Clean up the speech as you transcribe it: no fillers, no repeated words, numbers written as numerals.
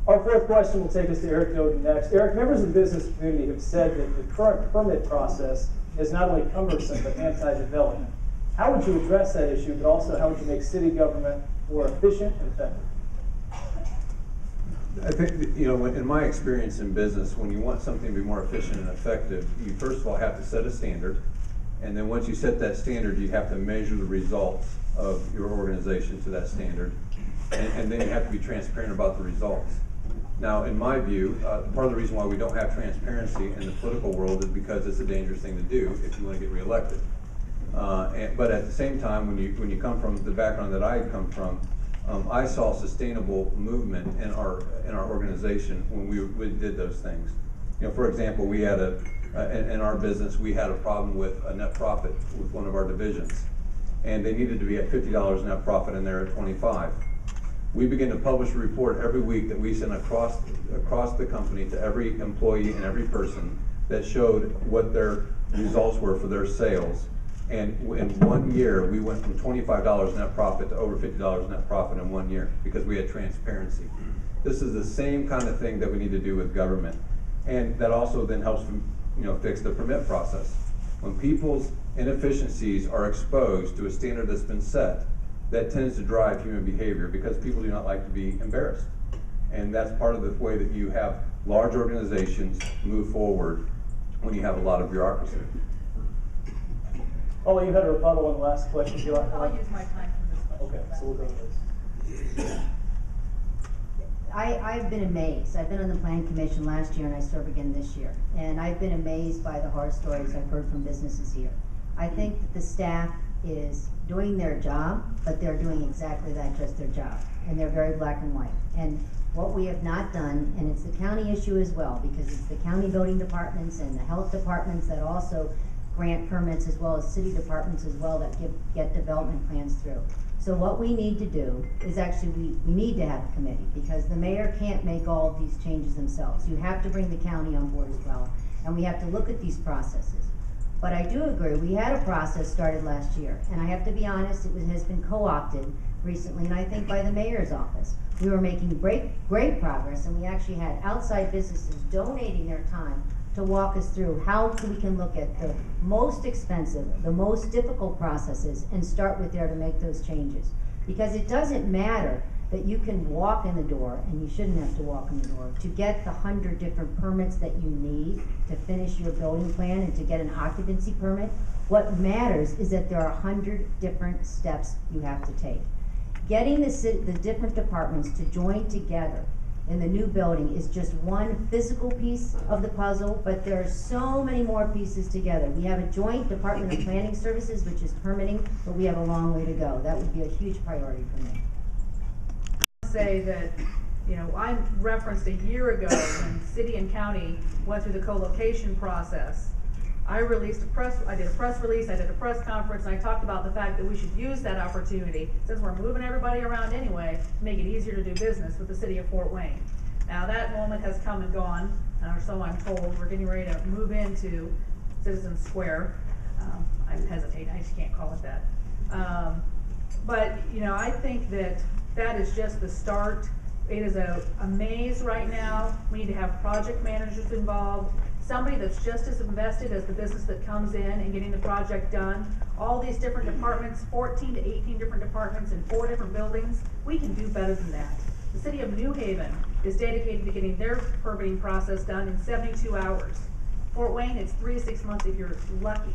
Our fourth question will take us to Eric Doden next. Eric, members of the business community have said that the current permit process is not only cumbersome but anti-development. How would you address that issue, but also how would you make city government more efficient and effective? I think, you know, in my experience in business, when you want something to be more efficient and effective, you first of all have to set a standard. And then once you set that standard, you have to measure the results of your organization to that standard. And then you have to be transparent about the results. Now, in my view, part of the reason why we don't have transparency in the political world is because it's a dangerous thing to do if you want to get reelected. But at the same time, when you come from the background that I come from, I saw sustainable movement in our organization when we did those things. You know, for example, we had in our business we had a problem with a net profit with one of our divisions, and they needed to be at $50 net profit, and they're at 25. We began to publish a report every week that we sent across the company to every employee and every person that showed what their results were for their sales. And in 1 year, we went from $25 net profit to over $50 net profit in 1 year because we had transparency. This is the same kind of thing that we need to do with government. And that also then helps, fix the permit process. When people's inefficiencies are exposed to a standard that's been set, that tends to drive human behavior because people do not like to be embarrassed. And that's part of the way that you have large organizations move forward when you have a lot of bureaucracy. Paula, you had a rebuttal on the last question. I'll use my time for this question. Okay, so we'll go to this. I've been amazed. I've been on the Planning Commission last year and I serve again this year. And I've been amazed by the horror stories I've heard from businesses here. I think that the staff is doing their job, but they're doing exactly that, just their job. And they're very black and white. And what we have not done, and it's the county issue as well, because it's the county building departments and the health departments that also grant permits, as well as city departments as well that get development plans through. So what we need to do is actually, we need to have a committee, because the mayor can't make all of these changes themselves. You have to bring the county on board as well, and we have to look at these processes. But I do agree, we had a process started last year, and I have to be honest, it has been co-opted recently, and I think by the mayor's office. We were making great progress, and we actually had outside businesses donating their time to walk us through how we can look at the most expensive, the most difficult processes, and start with there to make those changes. Because it doesn't matter that you can walk in the door, and you shouldn't have to walk in the door, to get the 100 different permits that you need to finish your building plan and to get an occupancy permit. What matters is that there are 100 different steps you have to take. Getting the different departments to join together in the new building is just one physical piece of the puzzle, but there are so many more pieces together. We have a joint Department of Planning Services, which is permitting, but we have a long way to go. That would be a huge priority for me. Say that, I referenced a year ago when city and county went through the co-location process. I did a press release, I did a press conference, and I talked about the fact that we should use that opportunity, since we're moving everybody around anyway, to make it easier to do business with the city of Fort Wayne. Now that moment has come and gone, or so I'm told. We're getting ready to move into Citizen Square. I'm hesitating, I just can't call it that. But I think that is just the start. It is a maze right now. We need to have project managers involved. Somebody that's just as invested as the business that comes in and getting the project done. All these different departments, 14 to 18 different departments in 4 different buildings, we can do better than that. The city of New Haven is dedicated to getting their permitting process done in 72 hours. Fort Wayne, it's 3 to 6 months if you're lucky.